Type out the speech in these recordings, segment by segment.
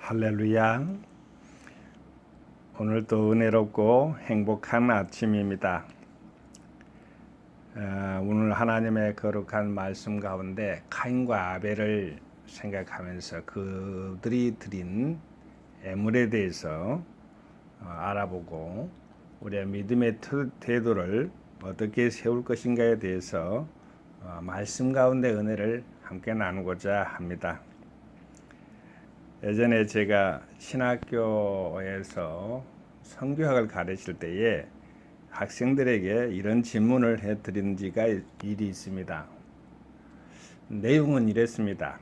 할렐루야. 오늘도 은혜롭고 행복한 아침입니다. 오늘 하나님의 거룩한 말씀 가운데 카인과 아벨을 생각하면서 그들이 드린 예물에 대해서 알아보고 우리의 믿음의 태도를 어떻게 세울 것인가에 대해서 말씀 가운데 은혜를 함께 나누고자 합니다. 예전에 제가 신학교에서 성교학을 가르칠 때에 학생들에게 이런 질문을 해드린 지가 일이 있습니다. 내용은 이랬습니다.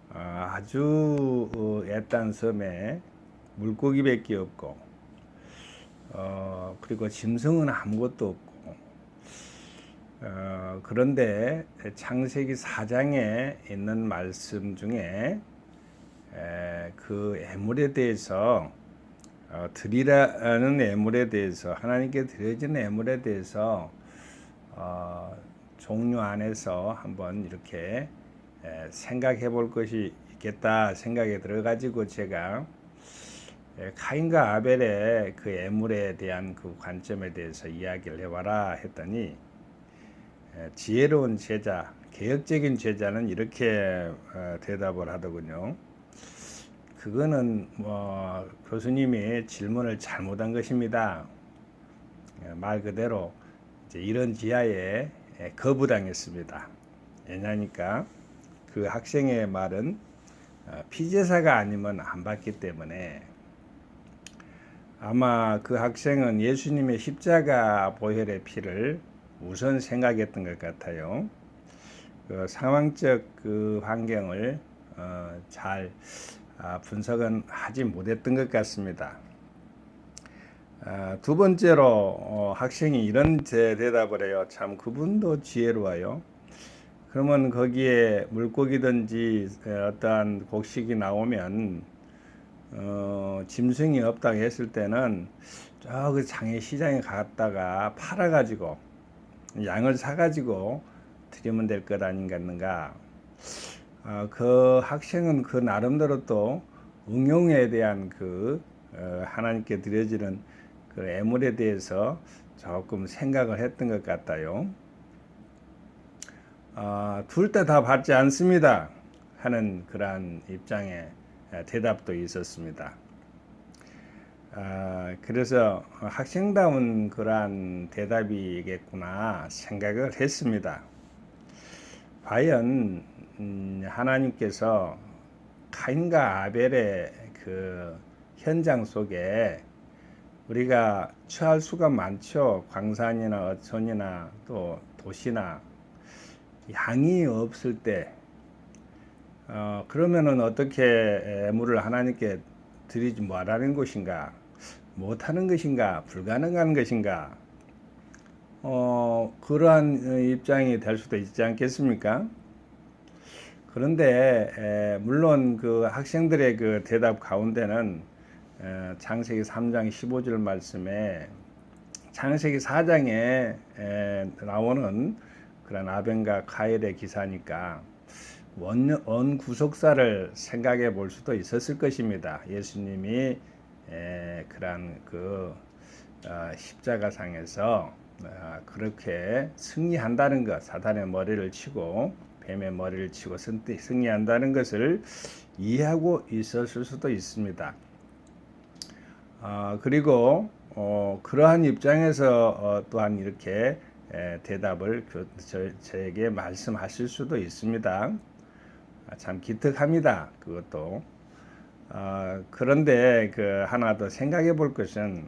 아주 애딴 섬에 물고기밖에 없고 그리고 짐승은 아무것도 없고 그런데 창세기 4장에 있는 말씀 중에 그 예물에 대해서 드리라는 예물에 대해서 하나님께 드려지는 예물에 대해서 종류 안에서 한번 이렇게 생각해 볼 것이 있겠다 생각이 들어가지고 제가 카인과 아벨의 그 예물에 대한 그 관점에 대해서 이야기를 해봐라 했더니 지혜로운 제자, 개혁적인 제자는 이렇게 대답을 하더군요. 그거는 교수님이 질문을 잘못한 것입니다. 말 그대로 이제 이런 지하에 거부당했습니다. 왜냐니까 그 학생의 말은 피제사가 아니면 안 받기 때문에 아마 그 학생은 예수님의 십자가 보혈의 피를 우선 생각했던 것 같아요. 그 상황적 그 환경을 잘 분석은 하지 못했던 것 같습니다. 두 번째로 학생이 이런 대답을 해요. 참 그분도 지혜로워요. 그러면 거기에 물고기든지 어떠한 곡식이 나오면 짐승이 없다고 했을 때는 저 그 장애 시장에 갔다가 팔아가지고 양을 사가지고 드리면 될 것 아닌가. 그 학생은 그 나름대로 또 응용에 대한 그 하나님께 드려지는 그 예물에 대해서 조금 생각을 했던 것 같아요. 둘 다 받지 않습니다 하는 그러한 입장의 대답도 있었습니다. 그래서 학생다운 그러한 대답이겠구나 생각을 했습니다. 과연 하나님께서 카인과 아벨의 그 현장 속에 우리가 처할 수가 많죠. 광산이나 어촌이나 또 도시나 양이 없을 때 그러면은 어떻게 예물을 하나님께 드리지 말라는 것인가, 못하는 것인가, 불가능한 것인가, 그러한 입장이 될 수도 있지 않겠습니까? 그런데 물론 그 학생들의 그 대답 가운데는 창세기 3장 15절 말씀에 창세기 4장에 나오는 그런 아벤과 카일의 기사니까 원 구속사를 생각해 볼 수도 있었을 것입니다. 예수님이 그런 그 십자가상에서 그렇게 승리한다는 것, 사단의 머리를 치고 뱀의 머리를 치고 승리한다는 것을 이해하고 있었을 수도 있습니다. 그리고 그러한 입장에서 또한 이렇게 대답을 저에게 말씀하실 수도 있습니다. 참 기특합니다. 그것도. 그런데 그 하나 더 생각해 볼 것은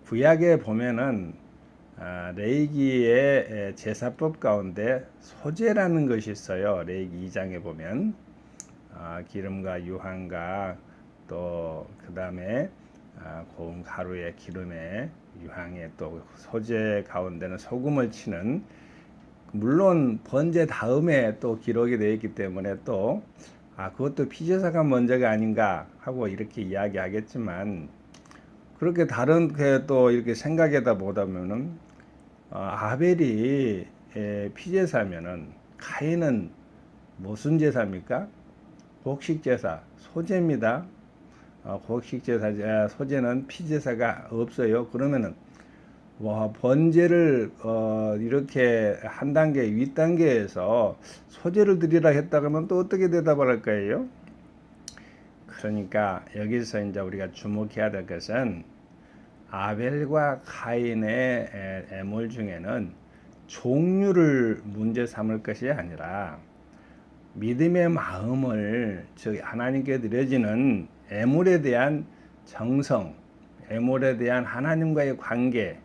구약에 보면은 레위기의 제사법 가운데 소제라는 것이 있어요. 레위기 2장에 보면 기름과 유황과 또 그 다음에 고운 가루의 기름에 유황에 또 소제 가운데는 소금을 치는, 물론 번제 다음에 또 기록이 되어 있기 때문에 또 그것도 피제사가 먼저가 아닌가 하고 이렇게 이야기하겠지만, 그렇게 다른 게 또 이렇게 생각하다 보다면은 아벨이 피제사면은 카인은 무슨 제사입니까? 곡식제사, 소제입니다. 곡식제사, 소제는 피제사가 없어요. 그러면은 번제를 이렇게 한 단계 윗단계에서 소제를 드리라 했다 그러면 또 어떻게 대답을 할 거예요? 그러니까 여기서 이제 우리가 주목해야 될 것은 아벨과 가인의 애물 중에는 종류를 문제 삼을 것이 아니라 믿음의 마음을, 즉 하나님께 드려지는 애물에 대한 정성, 애물에 대한 하나님과의 관계,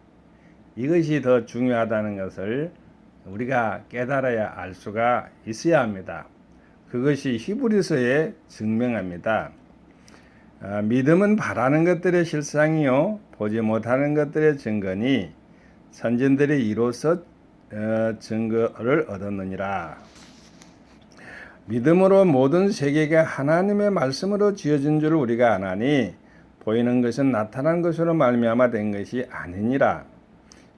이것이 더 중요하다는 것을 우리가 깨달아야 알 수가 있어야 합니다. 그것이 히브리서에 증명합니다. 믿음은 바라는 것들의 실상이요 보지 못하는 것들의 증거니 선진들이 이로써 증거를 얻었느니라. 믿음으로 모든 세계가 하나님의 말씀으로 지어진 줄 우리가 아나니 보이는 것은 나타난 것으로 말미암아 된 것이 아니니라.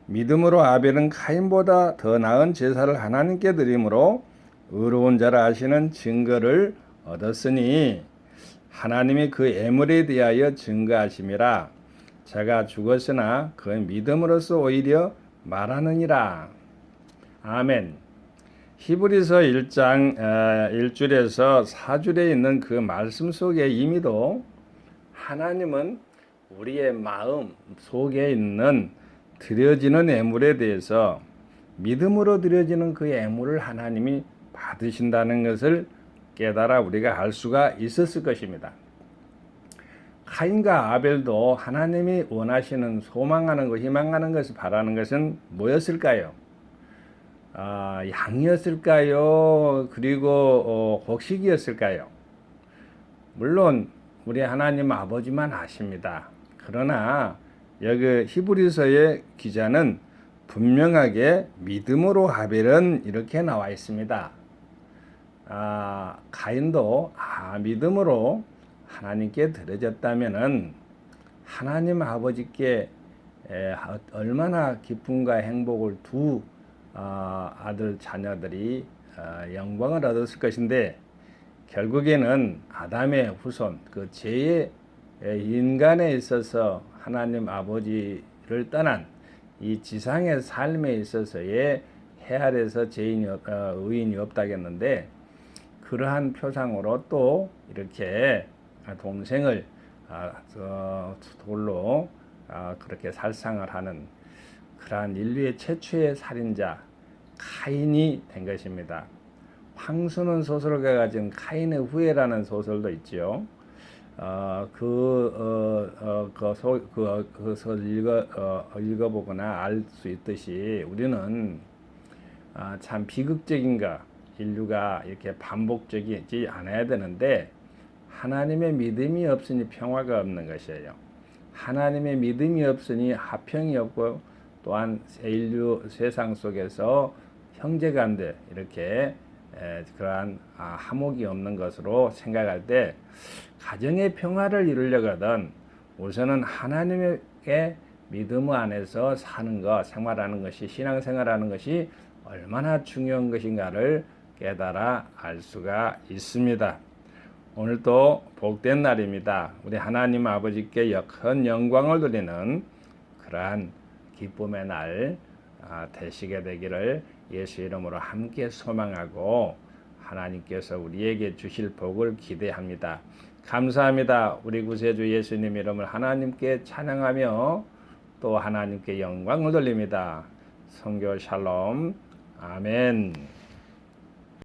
믿음으로 아벨은 가인보다 더 나은 제사를 하나님께 드림으로 의로운 자라 하시는 증거를 얻었으니 하나님이 그 애물에 대하여 증거하심이라. 자가 죽었으나 그 믿음으로써 오히려 말하느니라. 아멘. 히브리서 1장 1절에서 4절에 있는 그 말씀 속의 의미도 하나님은 우리의 마음 속에 있는 드려지는 애물에 대해서 믿음으로 드려지는 그 애물을 하나님이 받으신다는 것을 깨달아 우리가 알 수가 있었을 것입니다. 가인과 아벨도 하나님이 원하시는, 소망하는 것, 희망하는 것을 바라는 것은 뭐였을까요? 양이었을까요? 그리고 곡식이었을까요? 물론 우리 하나님 아버지만 아십니다. 그러나 여기 히브리서의 기자는 분명하게 믿음으로 아벨은 이렇게 나와 있습니다. 가인도 믿음으로 하나님께 드려졌다면은 하나님 아버지께 얼마나 기쁨과 행복을 두 아들 자녀들이 영광을 얻었을 것인데, 결국에는 아담의 후손, 그 죄의 인간에 있어서 하나님 아버지를 떠난 이 지상의 삶에 있어서의 해 아래서 의인이 없다겠는데, 그러한 표상으로 또 이렇게 동생을 돌로 그렇게 살상을 하는 그러한 인류의 최초의 살인자 카인이 된 것입니다. 황수는 소설가가 가진 카인의 후예라는 소설도 있지요. 그 소설 읽어보거나 알 수 있듯이 우리는 참 비극적인가, 인류가 이렇게 반복적이지 않아야 되는데 하나님의 믿음이 없으니 평화가 없는 것이에요. 하나님의 믿음이 없으니 화평이 없고, 또한 인류 세상 속에서 형제간들 이렇게 그러한 화목이 없는 것으로 생각할 때, 가정의 평화를 이루려거든 우선은 하나님의 믿음 안에서 사는 것, 생활하는 것이, 신앙생활하는 것이 얼마나 중요한 것인가를 깨달아 알 수가 있습니다. 오늘도 복된 날입니다. 우리 하나님 아버지께 큰 영광을 돌리는 그러한 기쁨의 날 되시게 되기를 예수 이름으로 함께 소망하고 하나님께서 우리에게 주실 복을 기대합니다. 감사합니다. 우리 구세주 예수님 이름을 하나님께 찬양하며 또 하나님께 영광을 돌립니다. 성교 샬롬. 아멘.